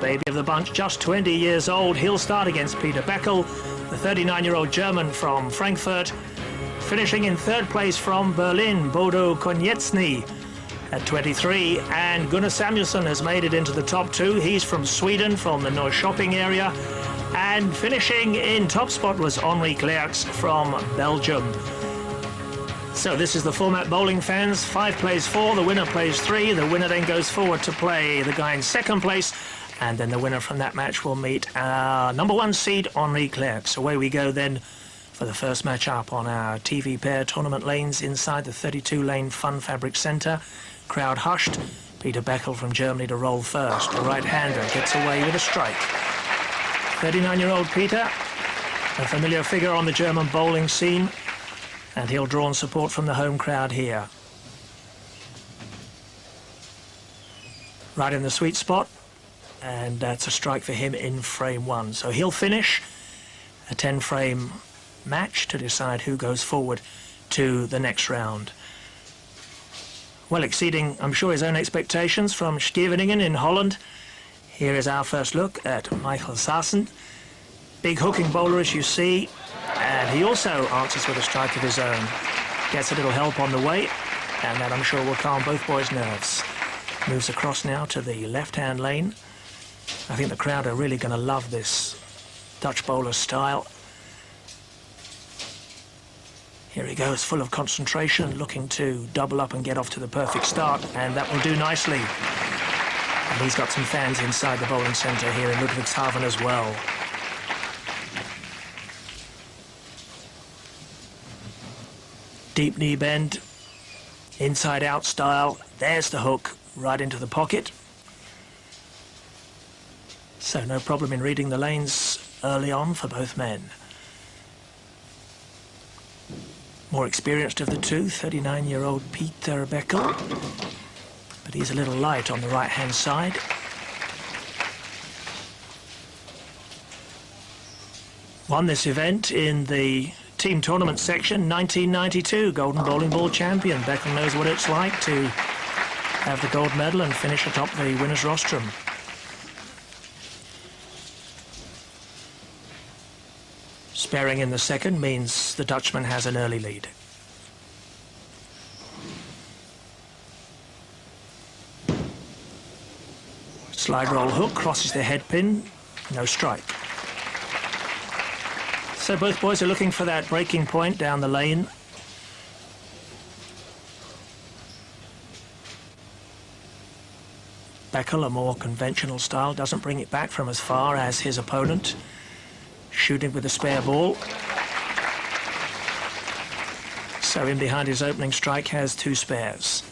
baby of the bunch, just 20 years old. He'll start against Peter Beckel, the 39-year-old German from Frankfurt. Finishing in third place from Berlin, Bodo Konieczny at 23. And Gunnar Samuelsson has made it into the top two. He's from Sweden, from the North Shopping area. And finishing in top spot was Henri Clerckx from Belgium. So this is the format, bowling fans. 5 plays 4, the winner plays 3. The winner then goes forward to play the guy in second place. And then the winner from that match will meet our number 1 seed, Henri Clerckx. Away we go then for the first match up on our TV pair tournament lanes inside the 32-lane Fun Fabric Centre. Crowd hushed. Peter Beckel from Germany to roll first. The right-hander gets away with a strike. 39-year-old Peter, a familiar figure on the German bowling scene, and he'll draw on support from the home crowd here. Right in the sweet spot, and that's a strike for him in frame 1. So he'll finish a 10-frame match to decide who goes forward to the next round. Well, exceeding, I'm sure, his own expectations from Scheveningen in Holland. Here is our first look at Michael Sassen. Big hooking bowler, as you see, and he also answers with a strike of his own. Gets a little help on the way, and that I'm sure will calm both boys' nerves. Moves across now to the left-hand lane. I think the crowd are really going to love this Dutch bowler style. Here he goes, full of concentration, looking to double up and get off to the perfect start, and that will do nicely. And he's got some fans inside the bowling centre here in Ludwigshafen as well. Deep knee bend, inside out style. There's the hook, right into the pocket. So no problem in reading the lanes early on for both men. More experienced of the two, 39-year-old Peter Beckel. But he's a little light on the right-hand side. Won this event in the team tournament section, 1992, Golden Bowling Ball champion. Beckel knows what it's like to have the gold medal and finish atop the winner's rostrum. Sparing in the second means the Dutchman has an early lead. Slide roll hook, crosses the head pin, no strike. So both boys are looking for that breaking point down the lane. Beckel, a more conventional style, doesn't bring it back from as far as his opponent. Shooting with a spare ball. So in behind his opening strike has 2 spares.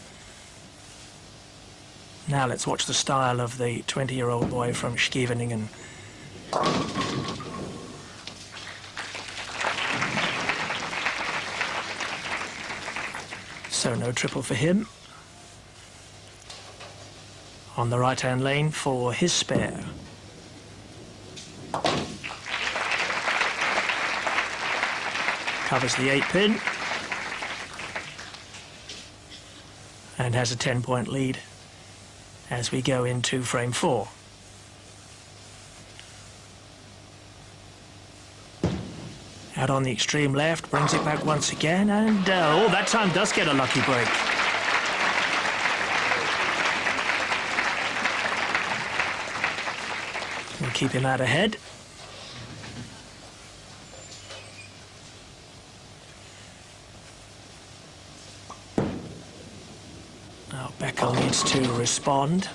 Now let's watch the style of the 20-year-old boy from Scheveningen. So no triple for him. On the right-hand lane for his spare. Covers the 8-pin. And has a 10-point lead as we go into frame 4. Out on the extreme left, brings it back once again, and oh, that time does get a lucky break. We'll keep him out ahead. Now Beckel needs to respond.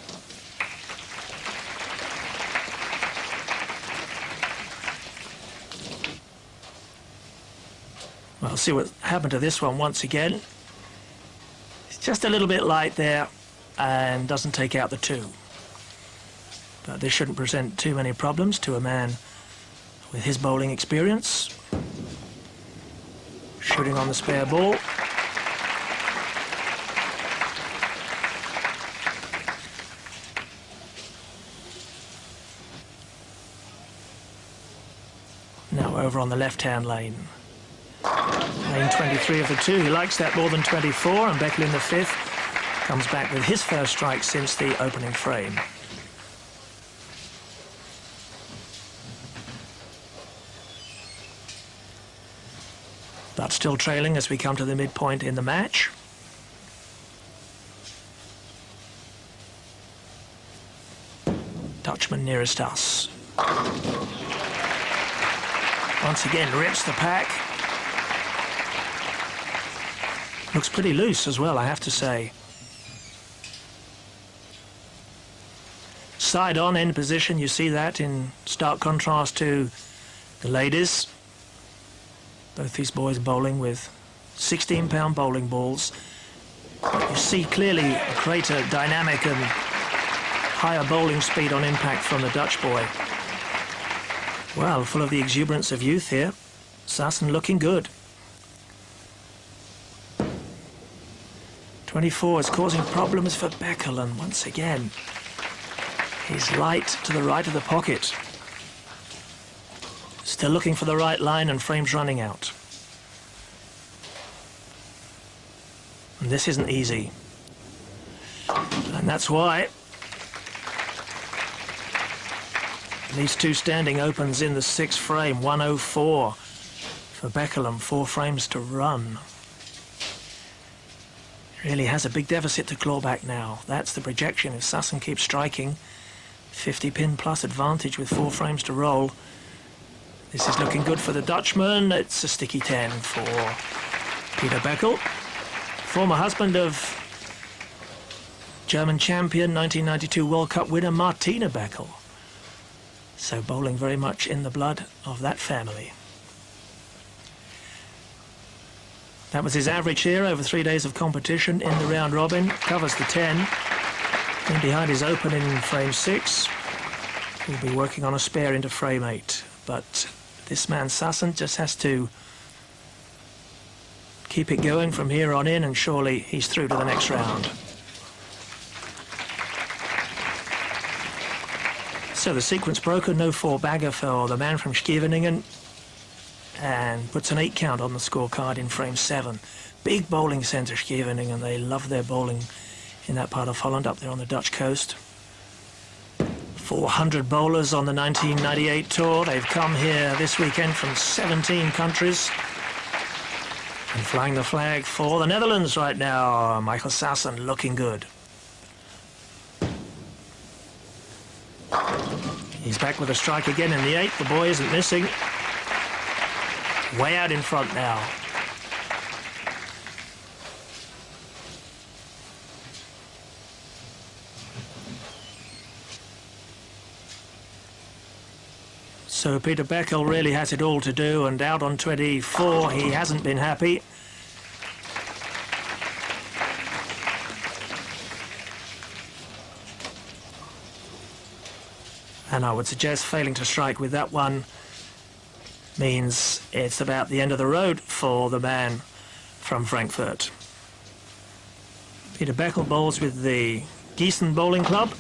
Well, see what happened to this one once again. It's just a little bit light there and doesn't take out the 2. But this shouldn't present too many problems to a man with his bowling experience. Shooting on the spare ball. Now over on the left-hand lane. Lane 23 of the 2. He likes that more than 24, and Beckel in the 5th comes back with his first strike since the opening frame. but still trailing as we come to the midpoint in the match. Dutchman nearest us. Once again rips the pack. Looks pretty loose as well, I have to say. Side on end position, you see that in stark contrast to the ladies. Both these boys bowling with 16-pound bowling balls. You see clearly a greater dynamic and higher bowling speed on impact from the Dutch boy. Well, full of the exuberance of youth here. Sassen looking good. 24 is causing problems for Beckel, and once again, he's light to the right of the pocket. Still looking for the right line and frames running out. And this isn't easy. And that's why these two standing opens in the sixth frame, 104 for Beckel and 4 frames to run. Really has a big deficit to claw back now. That's the projection if Sassen keeps striking. 50 pin plus advantage with 4 frames to roll. This is looking good for the Dutchman. It's a sticky 10 for Peter Beckel, former husband of German champion 1992 World Cup winner Martina Beckel. So bowling very much in the blood of that family. That was his average here over 3 days of competition in the round robin. Covers the 10. In behind his open in frame 6. He'll be working on a spare into frame 8. But this man Sassen just has to keep it going from here on in, and surely he's through to the next round. So the sequence broken, no 4-bagger for the man from Scheveningen, and puts an 8 count on the scorecard in frame 7. Big bowling centre, Scheveningen. They love their bowling in that part of Holland up there on the Dutch coast. 400 bowlers on the 1998 tour. They've come here this weekend from 17 countries. And flying the flag for the Netherlands right now. Michael Sassen looking good. He's back with a strike again in the 8th. The boy isn't missing. Way out in front now. So Peter Beckel really has it all to do, and out on 24 he hasn't been happy. And I would suggest failing to strike with that one means it's about the end of the road for the man from Frankfurt. Peter Beckel bowls with the Gießen Bowling Club.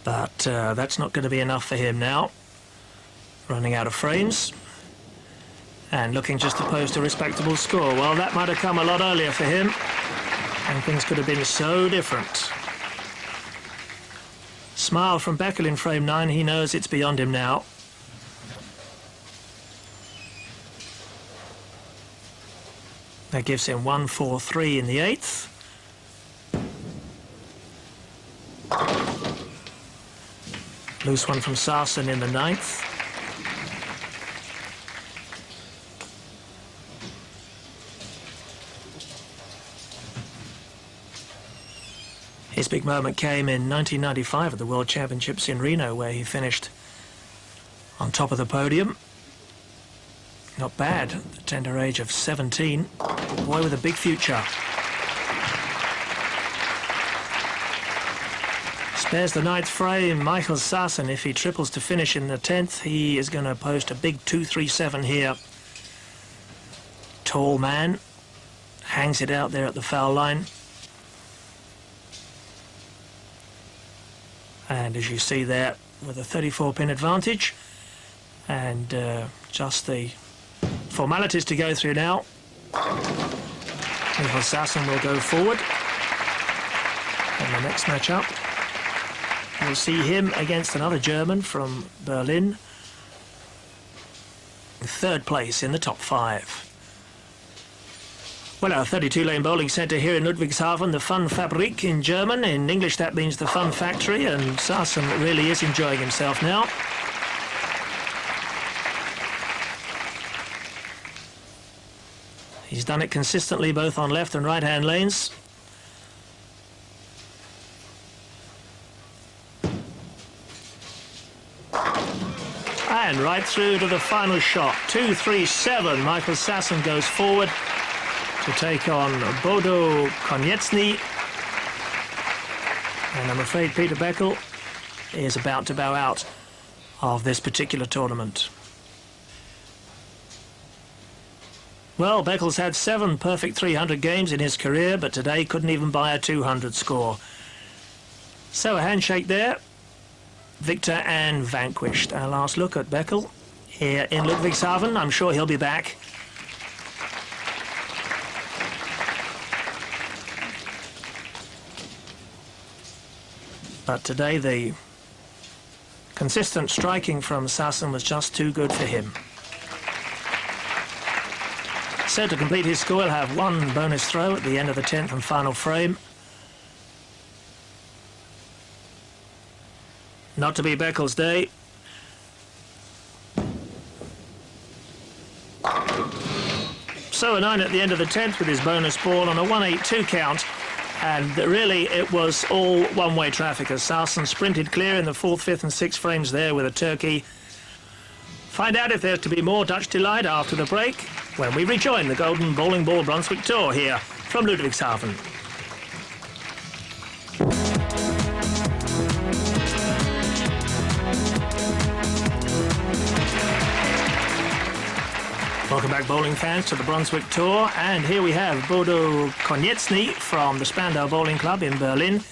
But that's not going to be enough for him now. Running out of frames. And looking just to post a respectable score. Well, that might have come a lot earlier for him, and things could have been so different. Smile from Beckel in frame 9. He knows it's beyond him now. That gives him 1-4-3 in the 8th. Loose one from Sassen in the 9th. His big moment came in 1995 at the World Championships in Reno, where he finished on top of the podium. Not bad at the tender age of 17. A boy with a big future. Spares the 9th frame. Michael Sassen, if he triples to finish in the 10th, he is going to post a big 2-3-7 here. Tall man. Hangs it out there at the foul line. And as you see there, with a 34-pin advantage, and just the formalities to go through now. Michael Sassen will go forward. in the next matchup. We'll see him against another German from Berlin. Third place in the top 5. Well, our 32-lane bowling centre here in Ludwigshafen, the Fun Fabrik in German. In English that means the Fun Factory, and Sassen really is enjoying himself now. He's done it consistently both on left and right-hand lanes. And right through to the final shot. 2-3-7. Michael Sassen goes forward to take on Bodo Konieczny. And I'm afraid Peter Beckel is about to bow out of this particular tournament. Well, Beckel's had 7 perfect 300 games in his career, but today couldn't even buy a 200 score. So a handshake there. Victor and vanquished. Our last look at Beckel here in Ludwigshafen. I'm sure he'll be back. But today the consistent striking from Sassen was just too good for him. So to complete his score, he'll have 1 bonus throw at the end of the 10th and final frame. Not to be Beckel's day. So a 9 at the end of the 10th with his bonus ball on a 1-8-2 count. And really it was all one-way traffic as Sassen sprinted clear in the 4th, 5th and 6th frames there with a turkey. Find out if there's to be more Dutch delight after the break when we rejoin the Golden Bowling Ball Brunswick Tour here from Ludwigshafen. Welcome back, bowling fans, to the Brunswick Tour, and here we have Bodo Konieczny from the Spandau Bowling Club in Berlin.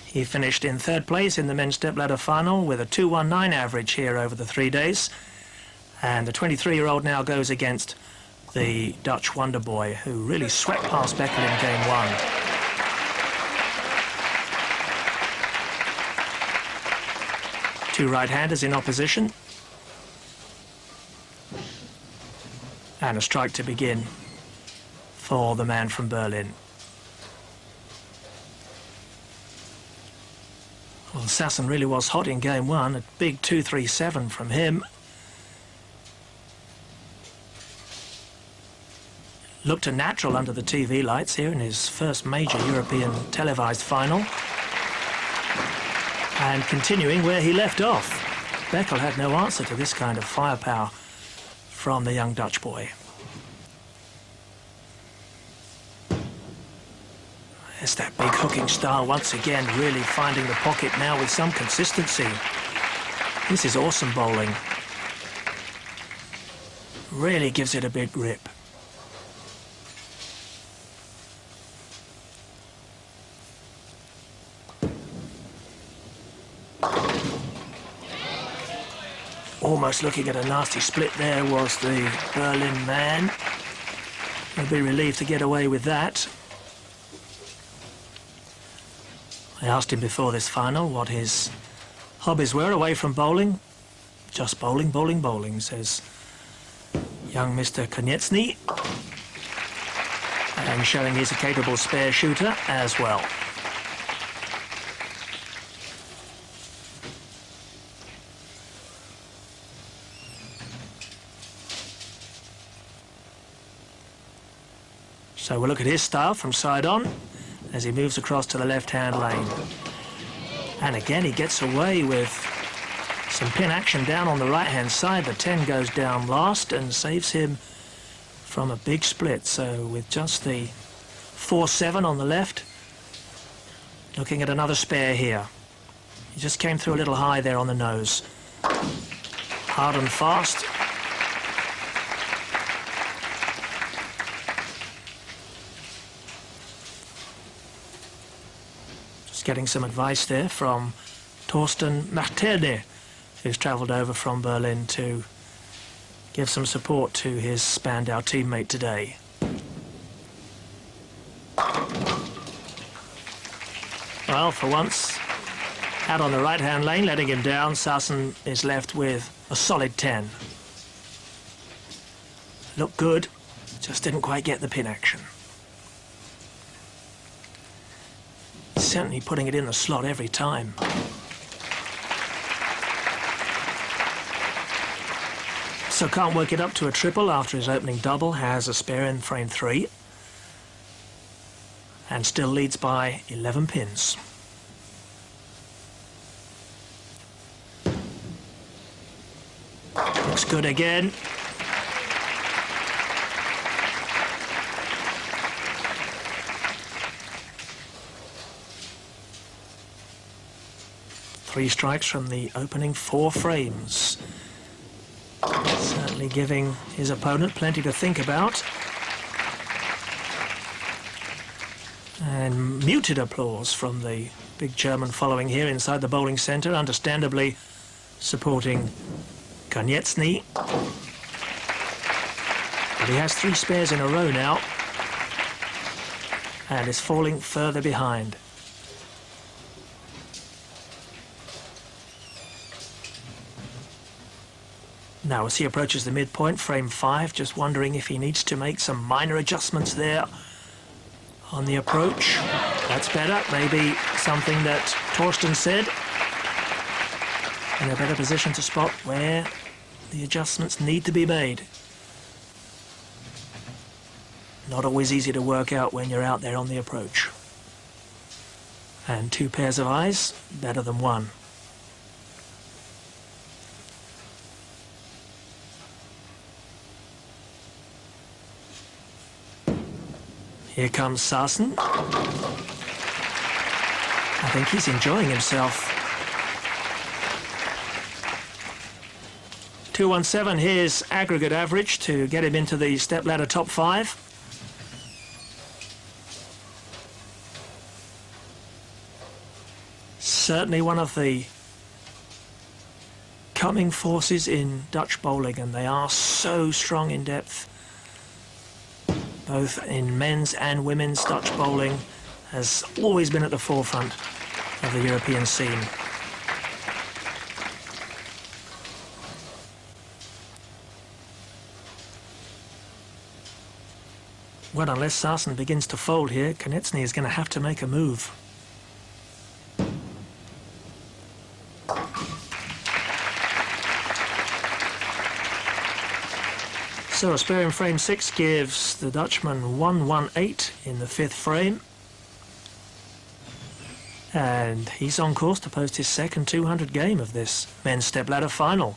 He finished in 3rd place in the men's Stepladder final with a 2.19 average here over the 3 days. And the 23-year-old now goes against the Dutch wonder boy who really swept past Beckel in game 1. 2 right-handers in opposition. And a strike to begin for the man from Berlin. Well, Sassen really was hot in game 1. A big 2-3-7 from him. Looked a natural under the TV lights here in his first major European televised final. And continuing where he left off. Beckel had no answer to this kind of firepower from the young Dutch boy. There's that big hooking style once again, really finding the pocket now with some consistency. This is awesome bowling. Really gives it a big grip. Almost looking at a nasty split there was the Berlin man. He'll be relieved to get away with that. I asked him before this final what his hobbies were away from bowling. Just bowling, bowling, bowling, says young Mr. Konieczny. And showing he's a capable spare shooter as well. So we'll look at his style from side on as he moves across to the left-hand lane. And again, he gets away with some pin action down on the right-hand side. The 10 goes down last and saves him from a big split. So with just the 4-7 on the left, looking at another spare here. He just came through a little high there on the nose. Hard and fast. Getting some advice there from Thorsten Machtelde, who's travelled over from Berlin to give some support to his Spandau teammate today. Well, for once, out on the right-hand lane, letting him down, Sassen is left with a solid 10. Looked good, just didn't quite get the pin action. Certainly putting it in the slot every time. So can't work it up to a triple after his opening double, has a spare in frame 3. And still leads by 11 pins. Looks good again. Three strikes from the opening 4 frames. Certainly giving his opponent plenty to think about. And muted applause from the big German following here inside the bowling centre, understandably supporting Konieczny. But he has 3 spares in a row now and is falling further behind. Now as he approaches the midpoint, frame 5, just wondering if he needs to make some minor adjustments there on the approach. That's better. Maybe something that Torsten said. In a better position to spot where the adjustments need to be made. Not always easy to work out when you're out there on the approach. And 2 pairs of eyes, better than 1. Here comes Sassen. I think he's enjoying himself. 217, his aggregate average to get him into the stepladder top 5. Certainly one of the coming forces in Dutch bowling, and they are so strong in depth. Both in men's and women's Dutch bowling has always been at the forefront of the European scene. Well, unless Sassen begins to fold here, Konieczny is going to have to make a move. So a spare in frame 6 gives the Dutchman 118 in the 5th frame. And he's on course to post his second 200 game of this men's stepladder final.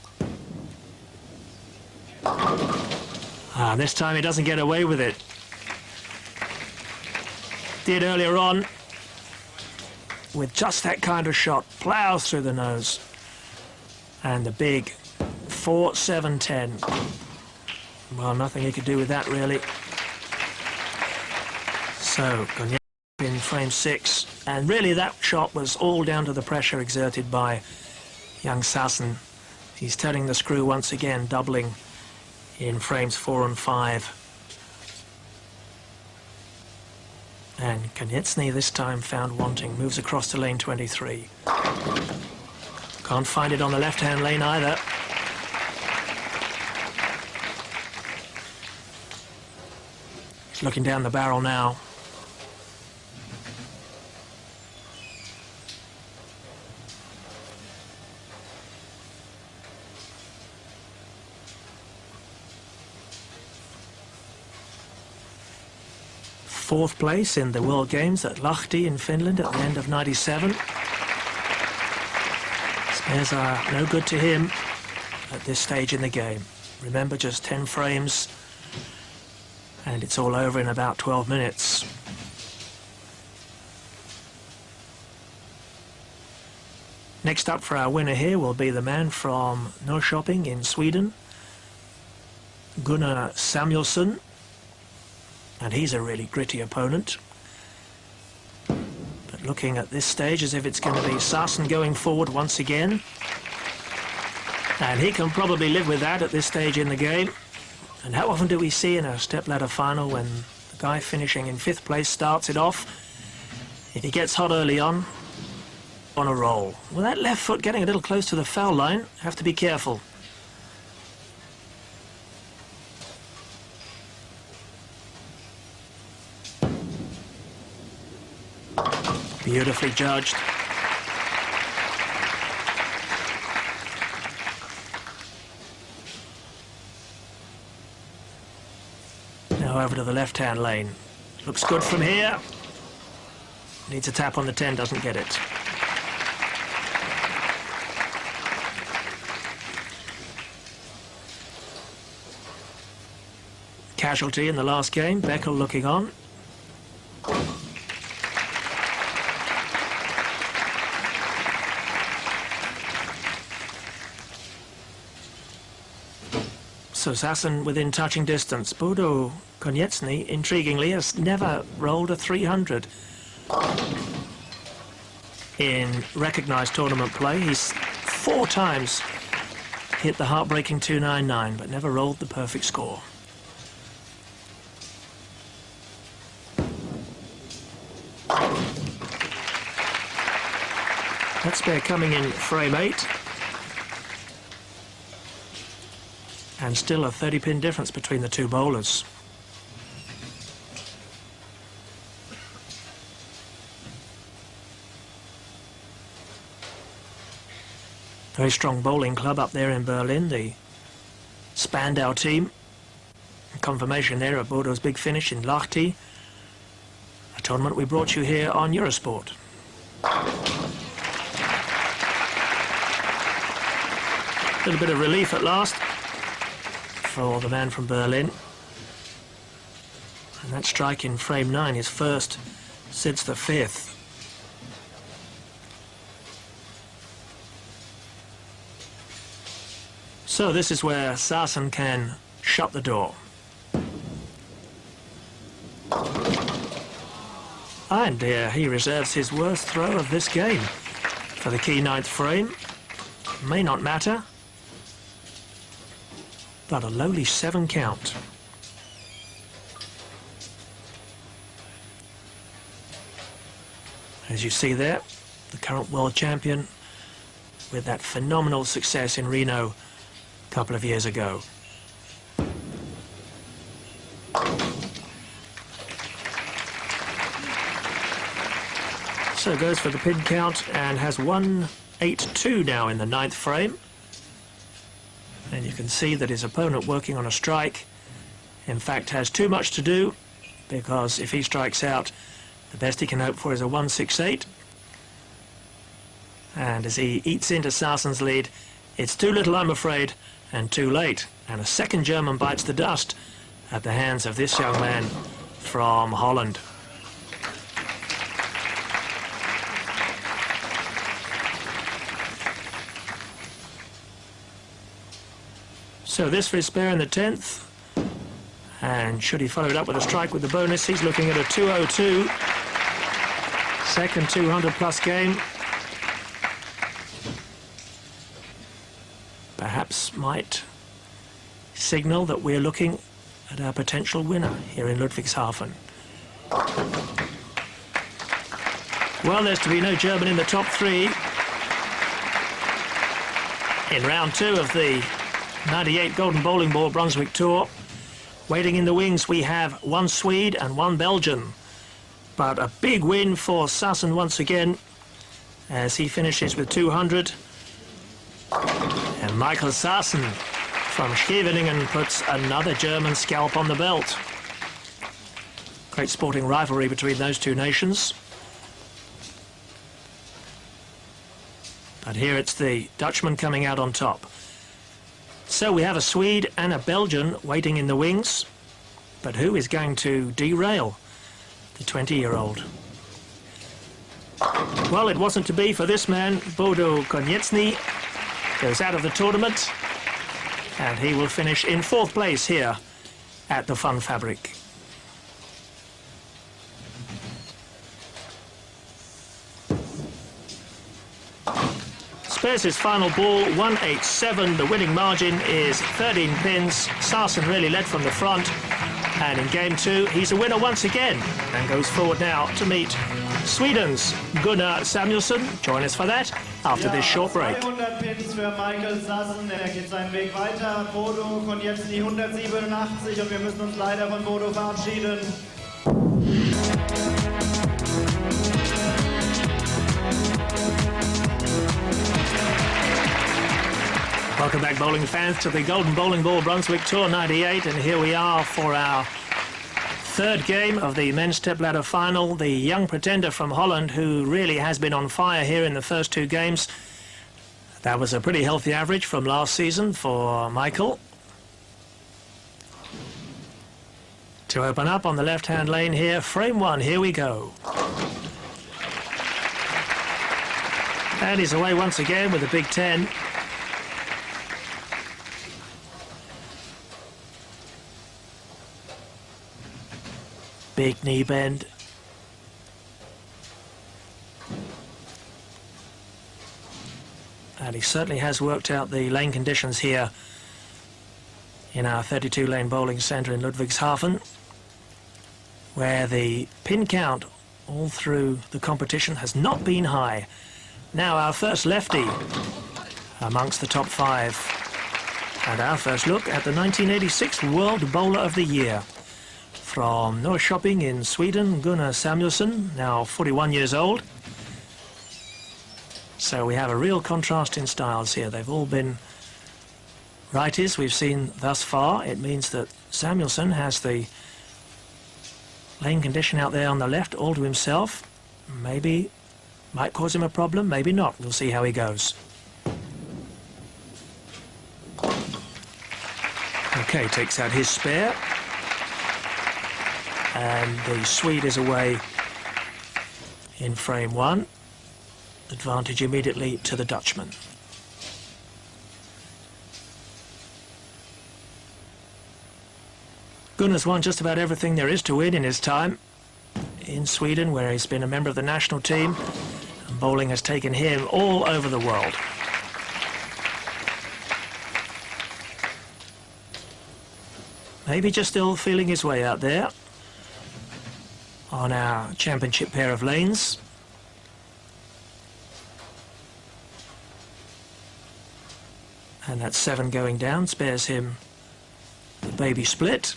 And this time he doesn't get away with it. Did earlier on with just that kind of shot, plows through the nose. And the big 4-7-10. Well, nothing he could do with that, really. So, Konieczny in frame 6. And really that shot was all down to the pressure exerted by young Sassen. He's turning the screw once again, doubling in frames 4 and 5. And Konieczny this time found wanting, moves across to lane 23. Can't find it on the left-hand lane either. He's looking down the barrel now. Fourth place in the World Games at Lahti in Finland at the end of '97. Spares are no good to him at this stage in the game. Remember, just 10 frames and it's all over in about 12 minutes. Next up for our winner here will be the man from Norrköping in Sweden, Gunnar Samuelsson. And he's a really gritty opponent. But looking at this stage as if it's going to be Sassen going forward once again. And he can probably live with that at this stage in the game. And how often do we see in a stepladder final when the guy finishing in 5th place starts it off? If he gets hot early on, On a roll. Well, that left foot getting a little close to the foul line. Have to be careful. Beautifully judged. Now over to the left-hand lane. Looks good from here. Needs a tap on the 10, doesn't get it. Casualty in the last game, Beckel looking on. So Sassen within touching distance. Bodo Konieczny, intriguingly, has never rolled a 300 in recognised tournament play. He's 4 times hit the heartbreaking 299, but never rolled the perfect score. That spare coming in frame 8. And still a 30-pin difference between the two bowlers. Very strong bowling club up there in Berlin, the Spandau team. Confirmation there of Bodo's big finish in Lahti, a tournament we brought you here on Eurosport. A little bit of relief at last for the man from Berlin. And that strike in frame 9, his first since the 5th. So this is where Sassen can shut the door. And he reserves his worst throw of this game for the key 9th frame. May not matter, but a lowly 7 count. As you see there, the current world champion with that phenomenal success in Reno a couple of years ago. So goes for the pin count and has 182 now in the 9th frame. And you can see that his opponent working on a strike, in fact, has too much to do, because if he strikes out, the best he can hope for is a 168. And as he eats into Sassen's lead, it's too little, I'm afraid, and too late. And a second German bites the dust at the hands of this young man from Holland. So this for his spare in the 10th. And should he follow it up with a strike with the bonus, he's looking at a 202. Second 200 plus game. Perhaps might signal that we're looking at our potential winner here in Ludwigshafen. Well, there's to be no German in the top 3 in round 2 of the 98 Golden Bowling Ball Brunswick Tour. Waiting in the wings, we have 1 Swede and 1 Belgian. But a big win for Sassen once again, as he finishes with 200. And Michael Sassen from Scheveningen puts another German scalp on the belt. Great sporting rivalry between those two nations. But here it's the Dutchman coming out on top. So we have a Swede and a Belgian waiting in the wings. But who is going to derail the 20-year-old? Well, it wasn't to be for this man. Bodo Konieczny goes out of the tournament, and he will finish in 4th place here at the Fun Fabric. Spares his final ball, 187. The winning margin is 13 pins. Sassen really led from the front, And in game 2, he's a winner once again and goes forward now to meet Sweden's Gunnar Samuelsson. Join us for that after this short break. 200 Pins für Michael Sassen. Geht seinen Weg weiter. Bodo, Konieczny 187 und wir müssen uns leider von Bodo verabschieden. Welcome back, bowling fans, to the Golden Bowling Ball Brunswick Tour 98, and here we are for our third game of the men's stepladder final. The young pretender from Holland, who really has been on fire here in the first 2 games. That was a pretty healthy average from last season for Michael. To open up on the left-hand lane here, frame 1, here we go. And he's away once again with a big 10. Big knee bend. And he certainly has worked out the lane conditions here in our 32-lane bowling centre in Ludwigshafen, where the pin count all through the competition has not been high. Now our first lefty amongst the top 5. And our first look at the 1986 World Bowler of the Year. From Norrköping in Sweden, Gunnar Samuelsson, now 41 years old. So we have a real contrast in styles here. They've all been righties we've seen thus far. It means that Samuelsson has the lane condition out there on the left all to himself. Maybe might cause him a problem, maybe not. We'll see how he goes. Okay, takes out his spare. And the Swede is away in frame 1. Advantage immediately to the Dutchman. Gunnar's won just about everything there is to win in his time in Sweden, where he's been a member of the national team, and bowling has taken him all over the world. Maybe just still feeling his way out there on our championship pair of lanes. And that 7 going down spares him the baby split.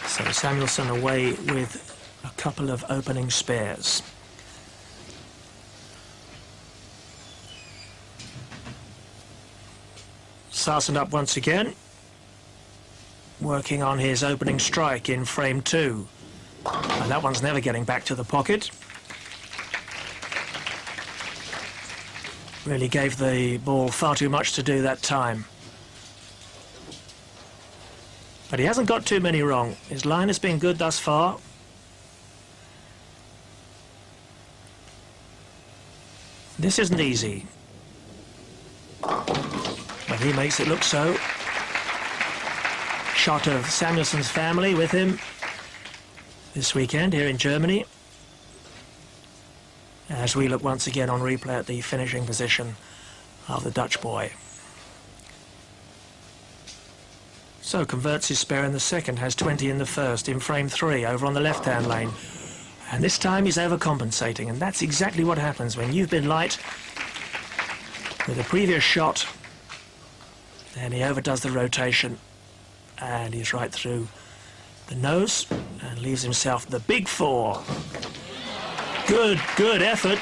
So Samuelsson away with a couple of opening spares. Sassen up once again, working on his opening strike in frame 2. And that one's never getting back to the pocket. Really gave the ball far too much to do that time. But he hasn't got too many wrong. His line has been good thus far. This isn't easy, but he makes it look so. Shot of Samuelsson's family with him this weekend here in Germany, as we look once again on replay at the finishing position of the Dutch boy. So converts his spare in the second, has 20 in the first, in frame 3 over on the left-hand lane. And this time he's overcompensating, and that's exactly what happens when you've been light with a previous shot. Then he overdoes the rotation, and he's right through the nose and leaves himself the big 4. Good effort.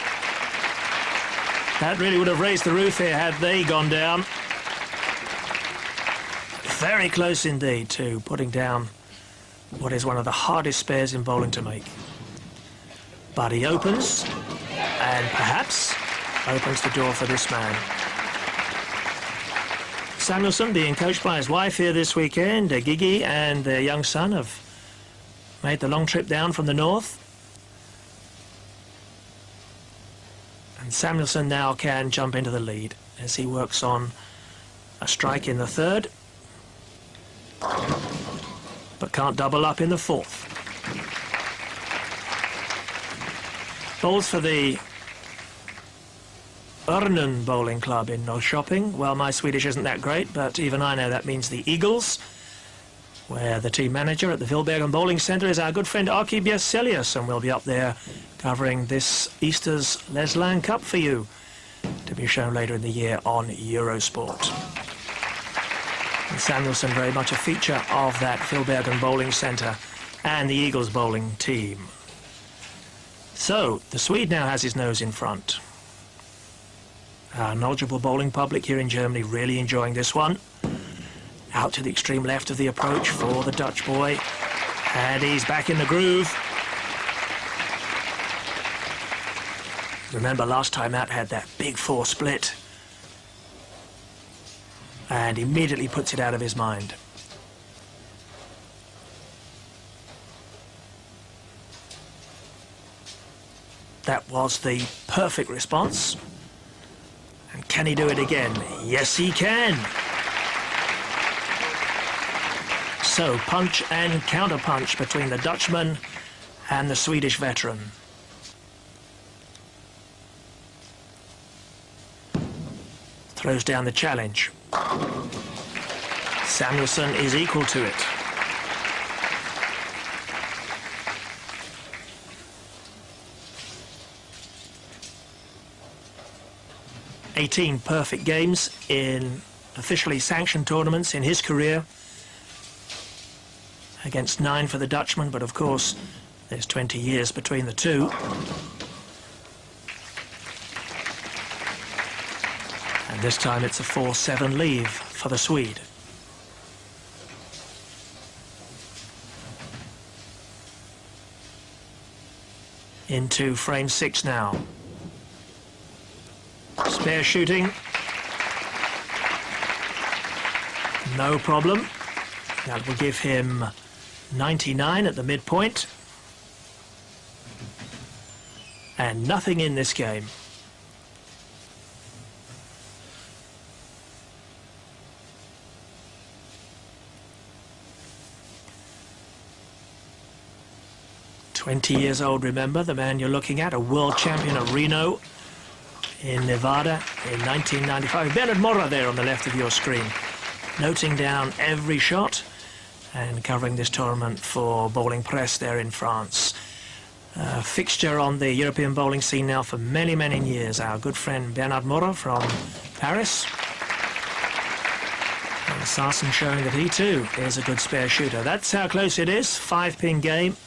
That really would have raised the roof here had they gone down. Very close indeed to putting down what is one of the hardest spares in bowling to make. But he opens, and perhaps opens the door for this man. Samuelsson, being coached by his wife here this weekend, Gigi, and their young son have made the long trip down from the north. And Samuelsson now can jump into the lead as he works on a strike in the third, but can't double up in the fourth. Bowls for the Örnen Bowling Club in Norrköping. Well, my Swedish isn't that great, but even I know that means the Eagles, where the team manager at the Vilbergen Bowling Centre is our good friend Aki Bjärselius, and we'll be up there covering this Easter's Leslan Cup for you, to be shown later in the year on Eurosport. And Samuelsson very much a feature of that Vilbergen Bowling Centre and the Eagles bowling team. So, the Swede now has his nose in front. Our knowledgeable bowling public here in Germany really enjoying this one. Out to the extreme left of the approach for the Dutch boy. And he's back in the groove. Remember last time out had that big 4 split. And immediately puts it out of his mind. That was the perfect response. And can he do it again? Yes, he can. So, punch and counter-punch between the Dutchman and the Swedish veteran. Throws down the challenge. Samuelsson is equal to it. "18 perfect games in officially sanctioned tournaments in his career, against 9 for the Dutchman, but of course there's 20 years between the two. And this time it's a 4-7 leave for the Swede. Into frame 6 now. Spare shooting. No problem. That will give him 99 at the midpoint. And nothing in this game. "20 years old, remember, the man you're looking at, a world champion at Reno in Nevada in 1995. Bernard Morra there on the left of your screen, noting down every shot and covering this tournament for Bowling Press there in France. Fixture on the European bowling scene now for many, many years. Our good friend Bernard Morra from Paris. And Sassen showing that he too is a good spare shooter. That's how close it is. 5-pin game.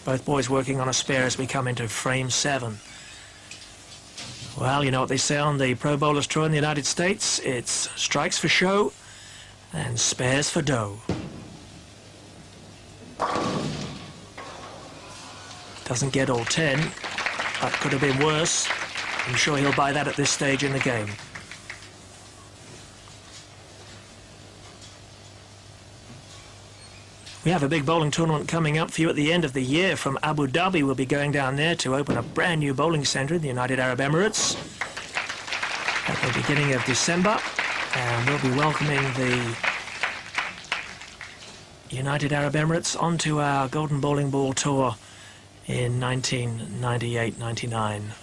Both boys working on a spare as we come into frame 7. Well, you know what they say on the Pro Bowlers Tour in the United States. It's strikes for show and spares for dough. Doesn't get all 10, but could have been worse. I'm sure he'll buy that at this stage in the game. We have a big bowling tournament coming up for you at the end of the year from Abu Dhabi. We'll be going down there to open a brand new bowling centre in the United Arab Emirates at the beginning of December. And we'll be welcoming the United Arab Emirates onto our Golden Bowling Ball Tour in 1998-99.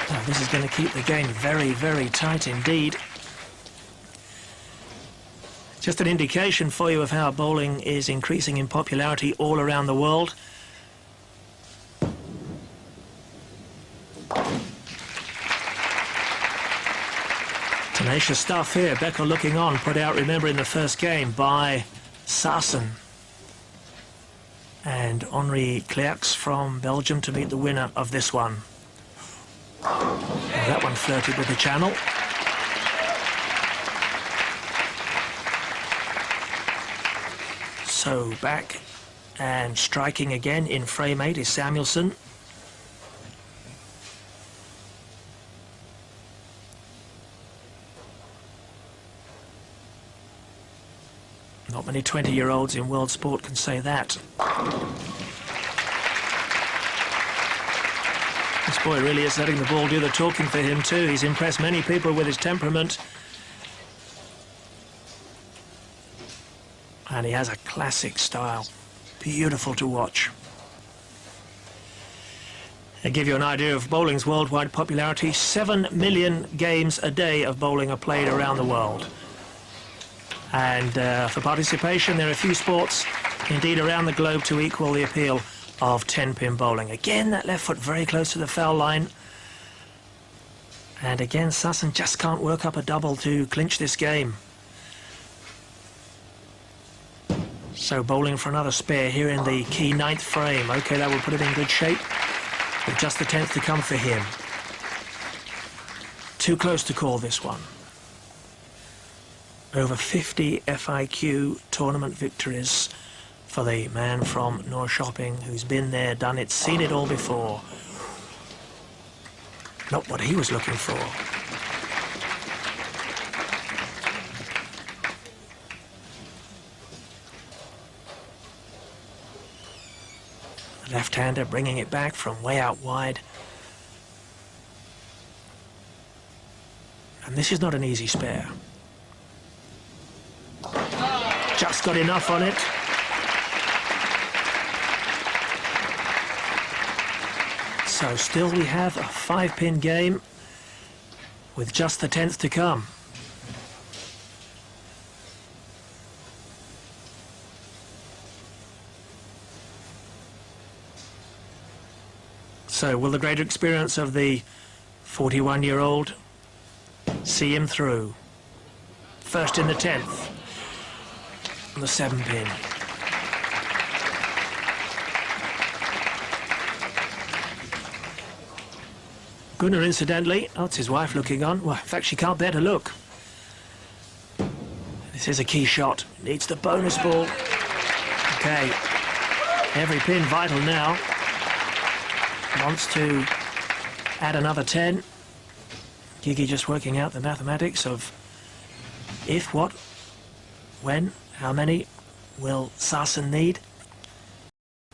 Now, this is going to keep the game very, very tight indeed. Just an indication for you of how bowling is increasing in popularity all around the world. Tenacious stuff here. Beckel looking on, put out, remember, in the first game by Sassen. And Henri Clerckx from Belgium to meet the winner of this one. Well, that one flirted with the channel. So back and striking again in frame 8 is Samuelsson. Not many 20-year-olds in world sport can say that. This boy really is letting the ball do the talking for him too. He's impressed many people with his temperament. And he has a classic style. beautiful to watch. To give you an idea of bowling's worldwide popularity, 7 million games a day of bowling are played around the world. And for participation, there are a few sports, indeed around the globe, to equal the appeal of 10-pin bowling. Again, that left foot very close to the foul line. And again, Sassen just can't work up a double to clinch this game. So bowling for another spare here in the key 9th frame. Okay, that will put it in good shape. With just the 10th to come for him. Too close to call this one. Over 50 FIQ tournament victories for the man from Norrköping, who's been there, done it, seen it all before. Not what he was looking for. Left-hander bringing it back from way out wide. And this is not an easy spare. Just got enough on it. So still we have a 5-pin game with just the 10th to come. So will the greater experience of the 41-year-old see him through? First in the 10th, on the 7-pin. Gunnar, incidentally, oh, it's his wife looking on. Well, in fact, she can't bear to look. This is a key shot. Needs the bonus ball. Okay, every pin vital now. Wants to add another 10. Gigi just working out the mathematics of if, what, when, how many will Sassen need.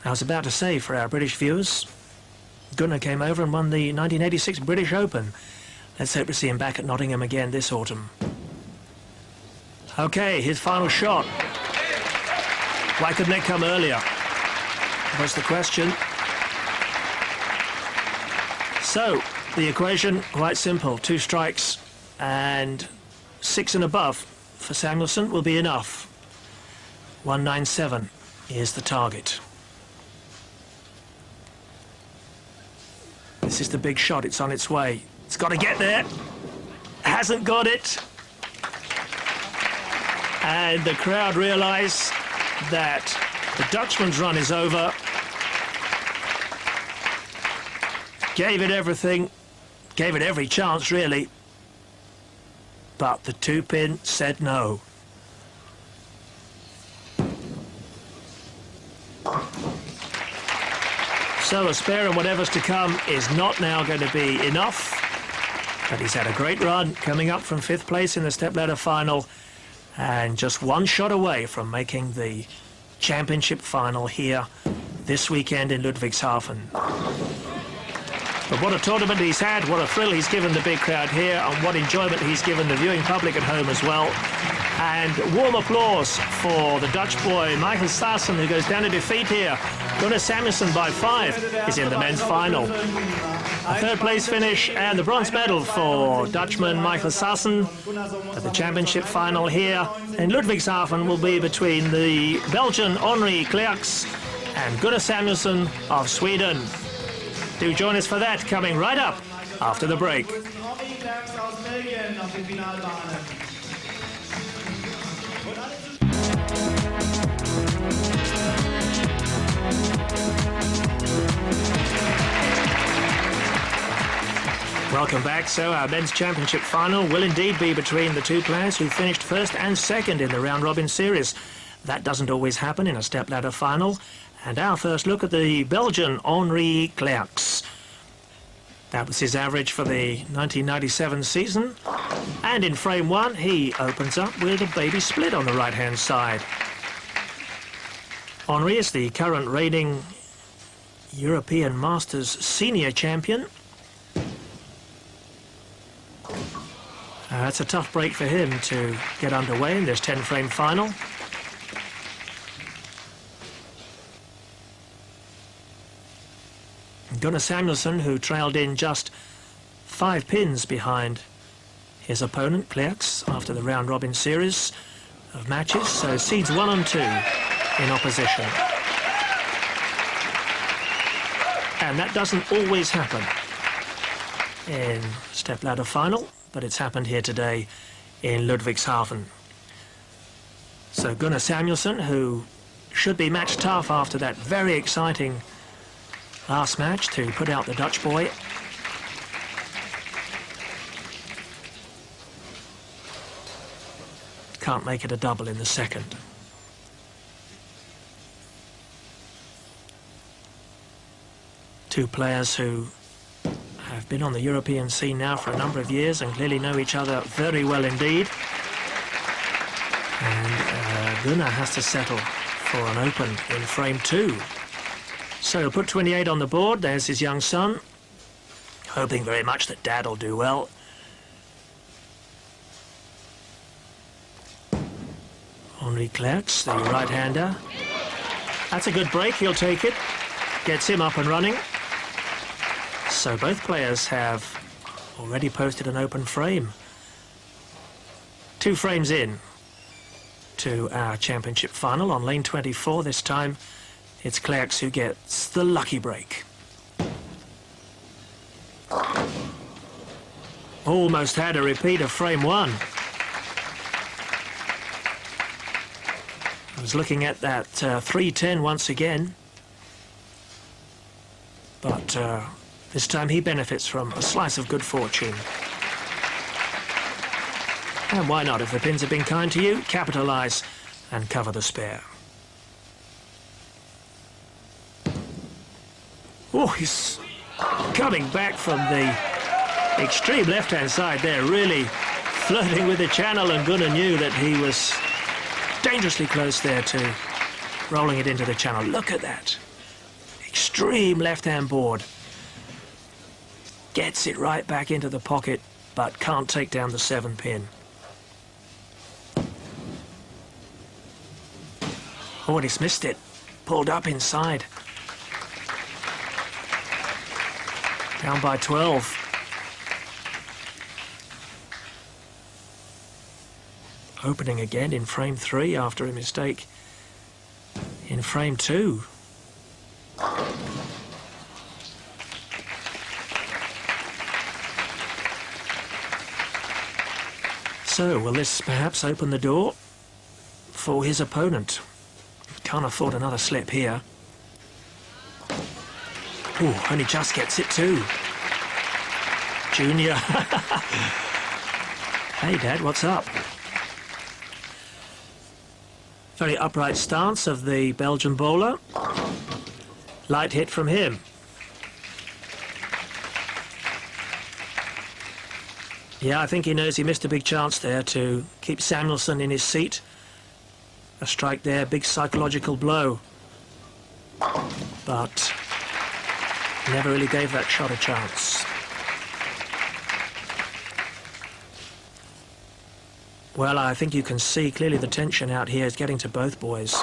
I was about to say, for our British viewers, Gunnar came over and won the 1986 British Open. Let's hope to see him back at Nottingham again this autumn. Okay, his final shot. Why couldn't it come earlier? Was the question. So, the equation, quite simple. 2 strikes and 6 and above for Samuelsson will be enough. 197 is the target. This is the big shot. It's on its way. It's got to get there. Hasn't got it. And the crowd realise that the Dutchman's run is over. Gave it everything, gave it every chance really, but the 2-pin said no. So a spare and whatever's to come is not now going to be enough, but he's had a great run coming up from 5th place in the Stepladder final and just 1 shot away from making the championship final here this weekend in Ludwigshafen. But what a tournament he's had, what a thrill he's given the big crowd here, and what enjoyment he's given the viewing public at home as well. And warm applause for the Dutch boy, Michael Sassen, who goes down to defeat here. Gunnar Samuelsson by 5 is in the men's final. A 3rd place finish and the bronze medal for Dutchman Michael Sassen. But the championship final here in Ludwigshafen will be between the Belgian Henri Clerckx and Gunnar Samuelsson of Sweden. Do join us for that, coming right up after the break. Welcome back. So our men's championship final will indeed be between the 2 players who finished 1st and 2nd in the round-robin series. That doesn't always happen in a stepladder final. And our first look at the Belgian Henri Clerckx. That was his average for the 1997 season. And in frame 1, he opens up with a baby split on the right-hand side. Henri is the current reigning European Masters senior champion. That's a tough break for him to get underway in this 10-frame final. Gunnar Samuelsson, who trailed in just 5 pins behind his opponent, Clerckx, after the round-robin series of matches. So seeds 1 and 2 in opposition. And that doesn't always happen in Stepladder final, but it's happened here today in Ludwigshafen. So Gunnar Samuelsson, who should be match tough after that very exciting last match to put out the Dutch boy. Can't make it a double in the second. Two players who have been on the European scene now for a number of years and clearly know each other very well indeed. And Gunnar has to settle for an open in frame 2. So put 28 on the board. There's his young son, hoping very much that Dad will do well. Henri Clerckx, the right-hander. That's a good break, he'll take it. Gets him up and running. So both players have already posted an open frame. 2 frames in to our championship final on lane 24. This time it's Clerckx who gets the lucky break. Almost had a repeat of frame 1. I was looking at that 310 once again, but this time he benefits from a slice of good fortune. And why not? If the pins have been kind to you, capitalise and cover the spare. Oh, he's coming back from the extreme left-hand side there, really flirting with the channel, and Gunnar knew that he was dangerously close there to rolling it into the channel. Look at that. Extreme left-hand board. Gets it right back into the pocket, but can't take down the 7 pin. Oh, and he's missed it. Pulled up inside. Down by 12. Opening again in frame 3 after a mistake in frame 2. So, will this perhaps open the door for his opponent? Can't afford another slip here. Oh, only just gets it too. Junior. Hey, Dad, what's up? Very upright stance of the Belgian bowler. Light hit from him. Yeah, I think he knows he missed a big chance there to keep Samuelsson in his seat. A strike there, big psychological blow. But never really gave that shot a chance. Well, I think you can see clearly the tension out here is getting to both boys.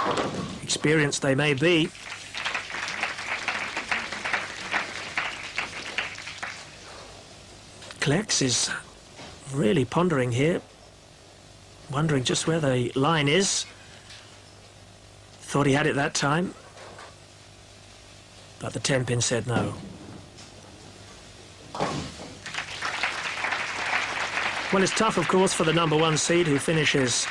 Experienced they may be. Clerckx is really pondering here, wondering just where the line is. Thought he had it that time, but the 10 pin said no. Well, it's tough, of course, for the #1 seed who finishes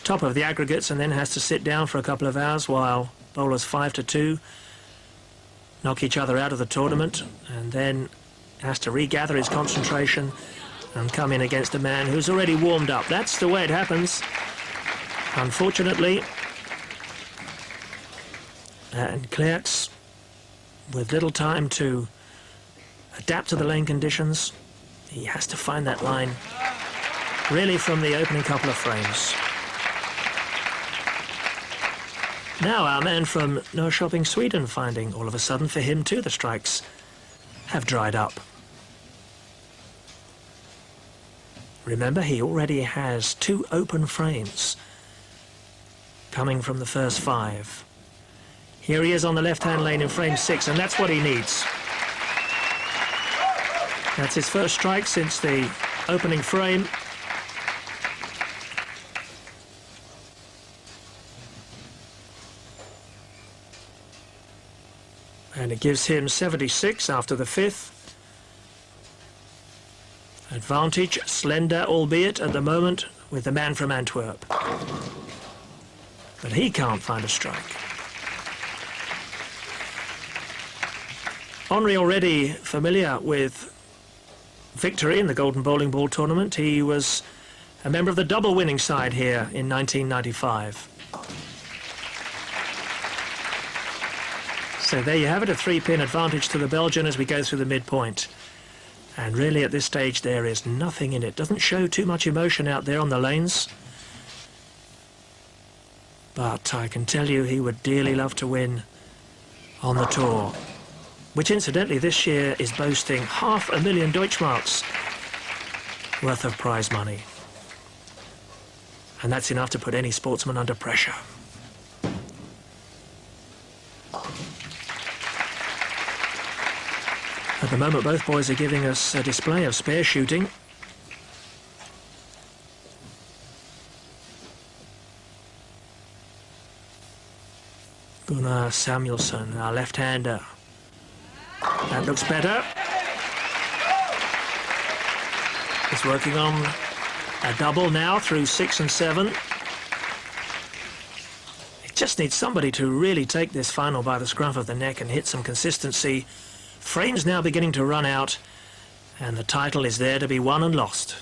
top of the aggregates and then has to sit down for a couple of hours while bowlers 5-2 knock each other out of the tournament, and then has to regather his concentration and come in against a man who's already warmed up. That's the way it happens, unfortunately. And Clerckx, with little time to adapt to the lane conditions, he has to find that line really from the opening couple of frames. Now our man from Norrköping, Sweden, finding all of a sudden for him too the strikes have dried up. Remember, he already has 2 open frames coming from the first 5. Here he is on the left-hand lane in frame 6, and that's what he needs. That's his first strike since the opening frame. And it gives him 76 after the fifth. Advantage, slender albeit at the moment, with the man from Antwerp. But he can't find a strike. Henri already familiar with victory in the Golden Bowling Ball tournament. He was a member of the double winning side here in 1995. So there you have it, a 3-pin advantage to the Belgian as we go through the midpoint. And really at this stage there is nothing in it. Doesn't show too much emotion out there on the lanes. But I can tell you he would dearly love to win on the tour, which incidentally this year is boasting 500,000 Deutschmarks worth of prize money. And that's enough to put any sportsman under pressure. At the moment, both boys are giving us a display of spare shooting. Gunnar Samuelsson, our left-hander. That looks better. He's working on a double now through 6 and 7. It just needs somebody to really take this final by the scruff of the neck and hit some consistency. Frame's now beginning to run out, and the title is there to be won and lost.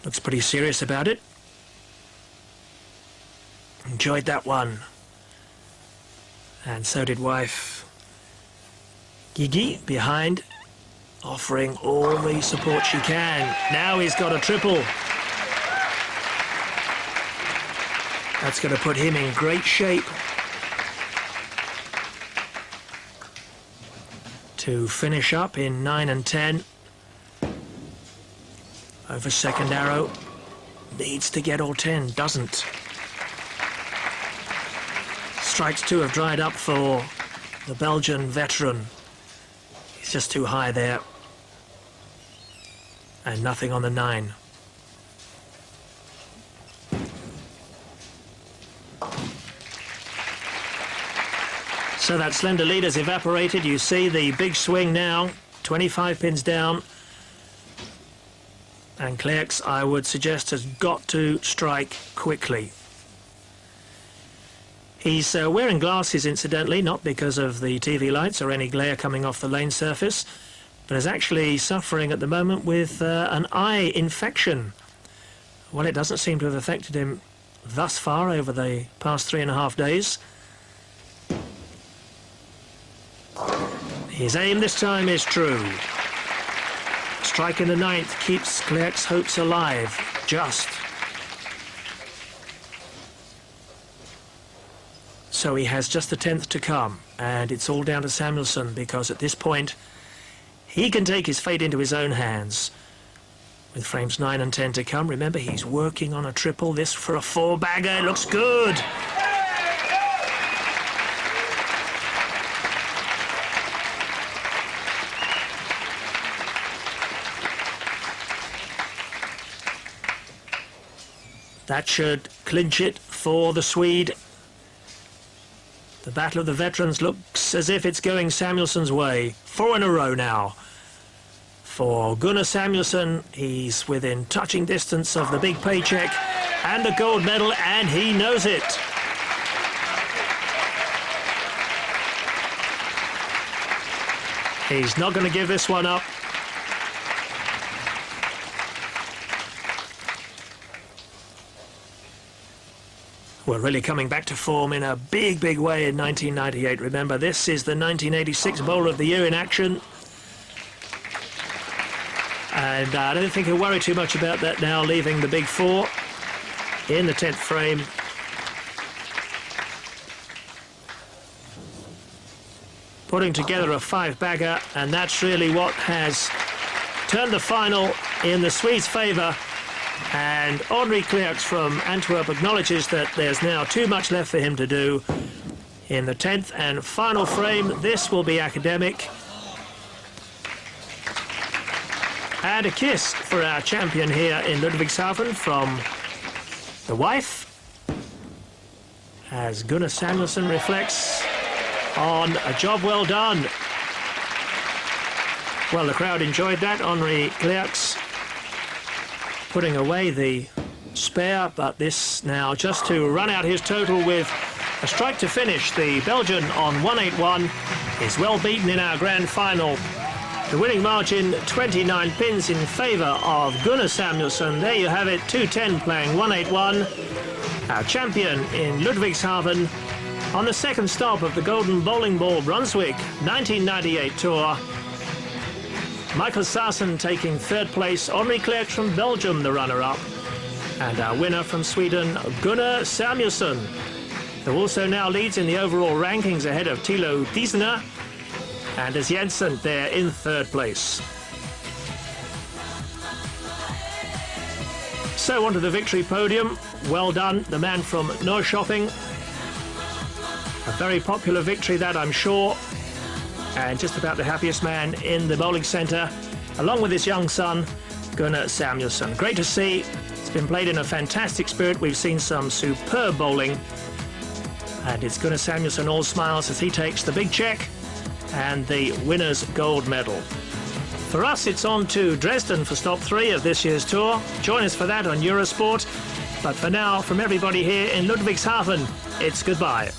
Looks pretty serious about it. Enjoyed that one. And so did wife Gigi behind, offering all the support she can. Now he's got a triple. That's going to put him in great shape to finish up in 9 and 10. Over second arrow. Needs to get all 10, doesn't. Strikes 2 have dried up for the Belgian veteran. He's just too high there. And nothing on the 9. So that slender lead has evaporated. You see the big swing now, 25 pins down. And Clerckx, I would suggest, has got to strike quickly. He's wearing glasses, incidentally, not because of the TV lights or any glare coming off the lane surface, but is actually suffering at the moment with an eye infection. Well, it doesn't seem to have affected him thus far over the past 3.5 days. His aim this time is true. Strike in the 9th keeps Clerckx' hopes alive, just. So he has just the 10th to come, and it's all down to Samuelsson, because at this point he can take his fate into his own hands. With frames 9 and 10 to come, remember he's working on a triple. This for a 4-bagger, looks good. That should clinch it for the Swede. The battle of the veterans looks as if it's going Samuelsson's way. 4 in a row now. For Gunnar Samuelsson, he's within touching distance of the big paycheck and the gold medal, and he knows it. He's not going to give this one up. We're really coming back to form in a big, big way in 1998. Remember, this is the 1986 Bowler of the Year in action. And I don't think he'll worry too much about that now, leaving the big 4 in the 10th frame. Putting together a 5-bagger, and that's really what has turned the final in the Swedes' favour. And Henri Clerckx from Antwerp acknowledges that there's now too much left for him to do. In the 10th and final frame, this will be academic. And a kiss for our champion here in Ludwigshafen from the wife, as Gunnar Samuelsson reflects on a job well done. Well, the crowd enjoyed that. Henri Clerckx putting away the spare, but this now just to run out his total with a strike to finish. The Belgian on 181 is well beaten in our grand final. The winning margin, 29 pins in favour of Gunnar Samuelsson. There you have it, 210 playing 181. Our champion in Ludwigshafen on the second stop of the Golden Bowling Ball Brunswick 1998 tour. Michael Sassen taking third place, Henri Clerckx from Belgium the runner-up, and our winner from Sweden, Gunnar Samuelsson, who also now leads in the overall rankings ahead of Thilo Diesner and as Jensen there in third place. So onto the victory podium. Well done, the man from Neuschoping. A very popular victory that, I'm sure, and just about the happiest man in the bowling centre, along with his young son, Gunnar Samuelsson. Great to see. It's been played in a fantastic spirit. We've seen some superb bowling, and it's Gunnar Samuelsson all smiles as he takes the big check and the winner's gold medal. For us, it's on to Dresden for stop 3 of this year's tour. Join us for that on Eurosport. But for now, from everybody here in Ludwigshafen, it's goodbye.